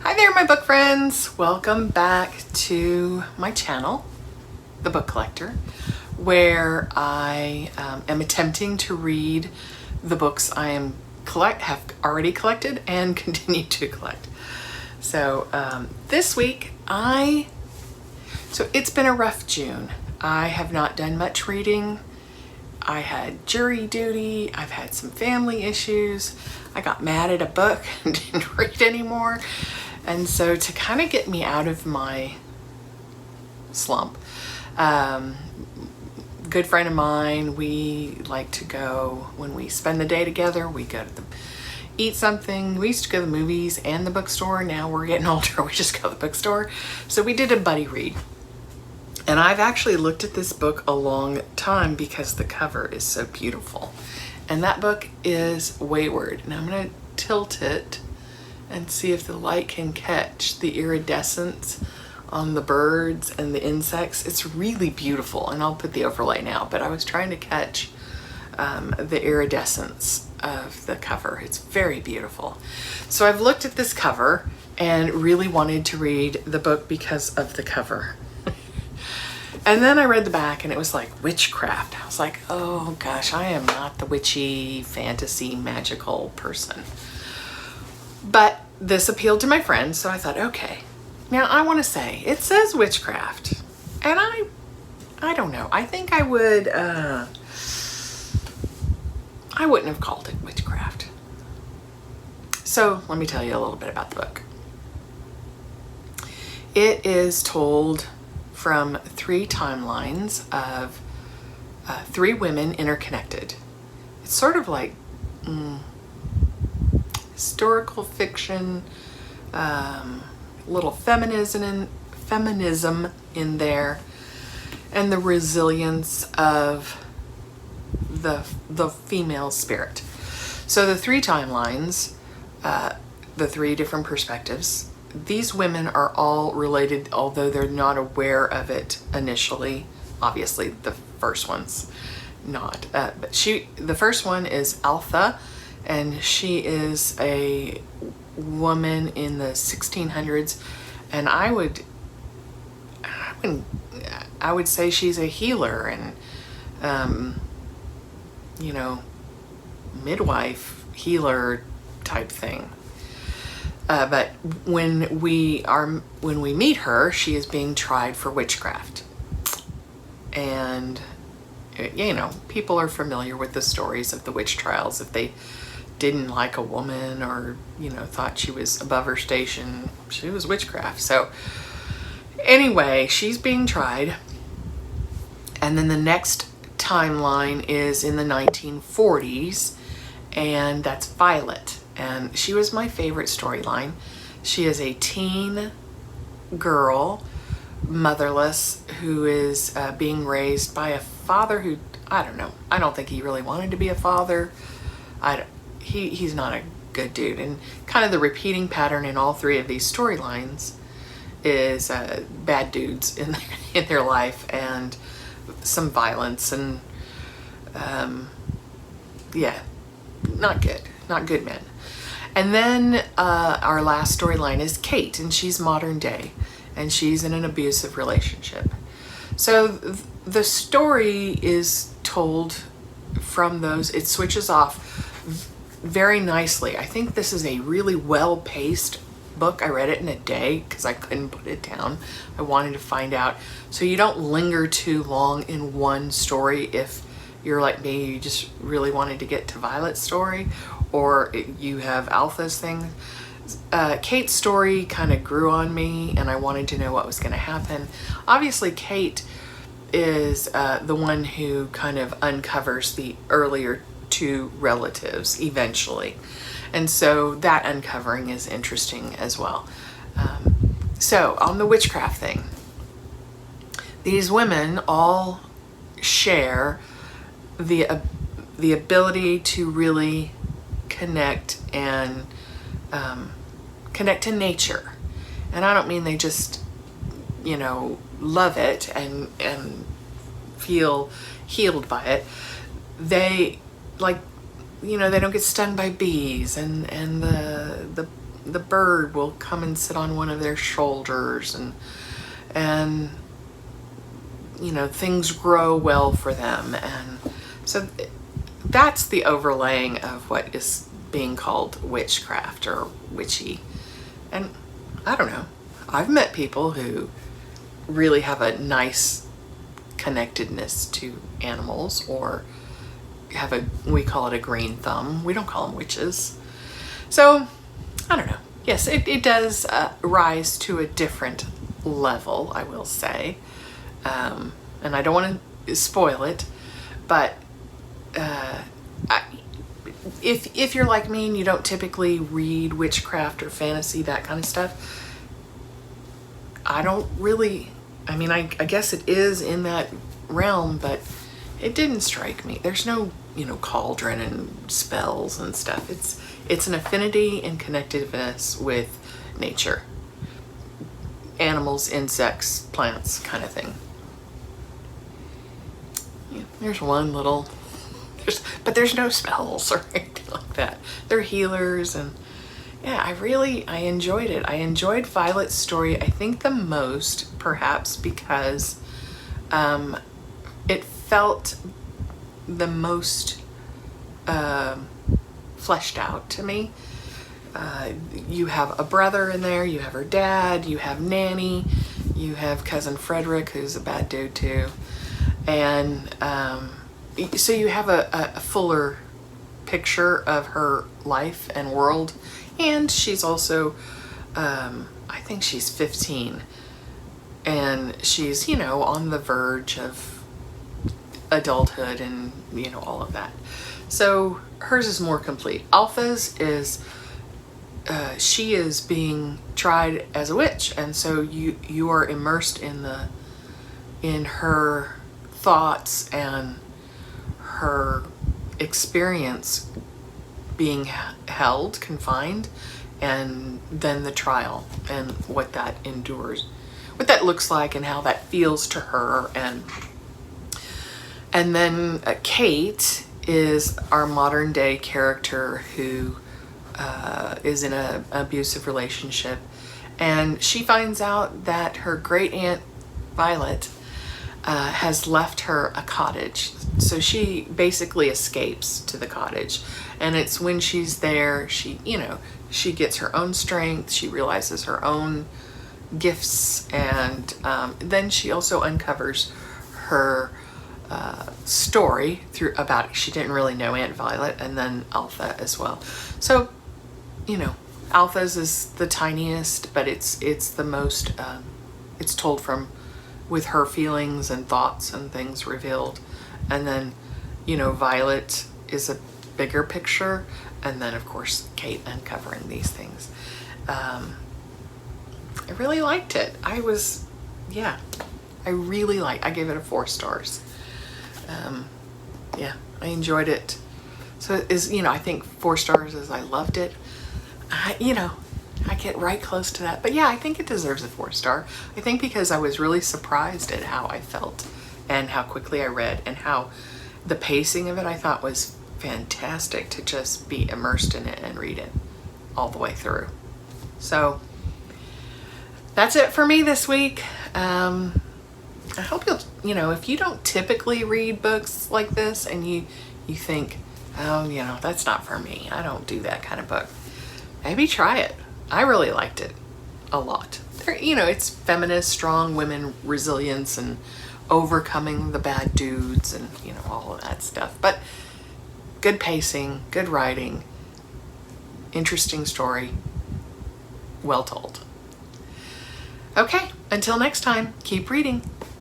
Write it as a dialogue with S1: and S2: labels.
S1: Hi there, my book friends. Welcome back to my channel, The Book Collector, where I am attempting to read the books I have already collected and continue to collect. So this week, so it's been a rough June. I have not done much reading. I had jury duty. I've had some family issues. I got mad at a book and didn't read anymore. And so to kind of get me out of my slump, good friend of mine, we like to go, when we spend the day together, we go to eat something. We used to go to the movies and the bookstore. Now we're getting older, we just go to the bookstore. So we did a buddy read. And I've actually looked at this book a long time because the cover is so beautiful. And that book is Weyward. Now I'm going to tilt it and see if the light can catch the iridescence on the birds and the insects. It's really beautiful, and I'll put the overlay now, but I was trying to catch the iridescence of the cover. It's very beautiful. So I've looked at this cover and really wanted to read the book because of the cover. And then I read the back and it was like witchcraft. I was like, oh gosh, I am not the witchy, fantasy, magical person. But this appealed to my friends, so I thought, okay. Now I want to say, it says witchcraft. And I don't know. I think I wouldn't have called it witchcraft. So let me tell you a little bit about the book. It is told from 3 timelines of 3 women interconnected. It's sort of like historical fiction, little feminism in there, and the resilience of the female spirit. So the 3 timelines, the 3 different perspectives, these women are all related, although they're not aware of it initially. Obviously, the first one's not. But the first one is Altha, and she is a woman in the 1600s, and I would say she's a healer and midwife, healer type thing. But when we meet her, she is being tried for witchcraft. And, people are familiar with the stories of the witch trials. If they didn't like a woman or, thought she was above her station, she was witchcraft. So anyway, she's being tried. And then the next timeline is in the 1940s, and that's Violet. And she was my favorite storyline. She is a teen girl, motherless, who is being raised by a father who, I don't know. I don't think he really wanted to be a father. He's not a good dude. And kind of the repeating pattern in all 3 of these storylines is bad dudes in their life and some violence and not good men. And then our last storyline is Kate, and she's modern day, and she's in an abusive relationship. So the story is told from those. It switches off very nicely. I think this is a really well-paced book. I read it in a day because I couldn't put it down. I wanted to find out. So you don't linger too long in one story if you're like me, you just really wanted to get to Violet's story, or you have Alpha's thing. Kate's story kind of grew on me, and I wanted to know what was going to happen. Obviously, Kate is the one who kind of uncovers the earlier 2 relatives eventually. And so that uncovering is interesting as well. So on the witchcraft thing, these women all share the ability to really connect and connect to nature. And I don't mean they just love it and feel healed by it. They they don't get stung by bees and the the bird will come and sit on one of their shoulders, and you know, things grow well for them. And so that's the overlaying of what is being called witchcraft or witchy. And I don't know, I've met people who really have a nice connectedness to animals, or have we call it a green thumb. We don't call them witches. So I don't know. Yes, it does rise to a different level, I will say. And I don't want to spoil it, but if you're like me and you don't typically read witchcraft or fantasy, that kind of stuff, I don't really, I mean, I guess it is in that realm, but it didn't strike me. There's no, you know, cauldron and spells and stuff. It's an affinity and connectiveness with nature. Animals, insects, plants, kind of thing. Yeah, there's one little, but there's no spells or anything like that. They're healers, and yeah, I enjoyed it. I enjoyed Violet's story, I think the most, perhaps because it felt the most fleshed out to me. You have a brother in there, you have her dad, you have Nanny, you have cousin Frederick, who's a bad dude too. And so you have a fuller picture of her life and world. And she's also, I think she's 15. And she's, you know, on the verge of adulthood and, you know, all of that. So hers is more complete. Alpha's is, she is being tried as a witch. And so you are immersed in her thoughts and her experience being held, confined, and then the trial and what that endures, what that looks like and how that feels to her. And then Kate is our modern day character who is in an abusive relationship, and she finds out that her great aunt Violet has left her a cottage. So she basically escapes to the cottage, and it's when she's there, she, you know, she gets her own strength, she realizes her own gifts, and then she also uncovers her story about she didn't really know Aunt Violet, and then Alpha as well. So, you know, Alpha's is the tiniest, but it's the most, it's told from with her feelings and thoughts and things revealed. And then, you know, Violet is a bigger picture, and then of course Kate uncovering these things. I really liked it. I gave it a 4 stars. Yeah, I enjoyed it. So it is, you know, I think 4 stars is I loved it. You know, I get right close to that. But yeah, I think it deserves a 4 star. I think because I was really surprised at how I felt and how quickly I read, and how the pacing of it I thought was fantastic to just be immersed in it and read it all the way through. So that's it for me this week. I hope you'll, you know, if you don't typically read books like this and you think, oh, you know, that's not for me, I don't do that kind of book, maybe try it. I really liked it a lot. You know, it's feminist, strong women, resilience, and overcoming the bad dudes, and, you know, all of that stuff. But good pacing, good writing, interesting story, well told. Okay, until next time, keep reading.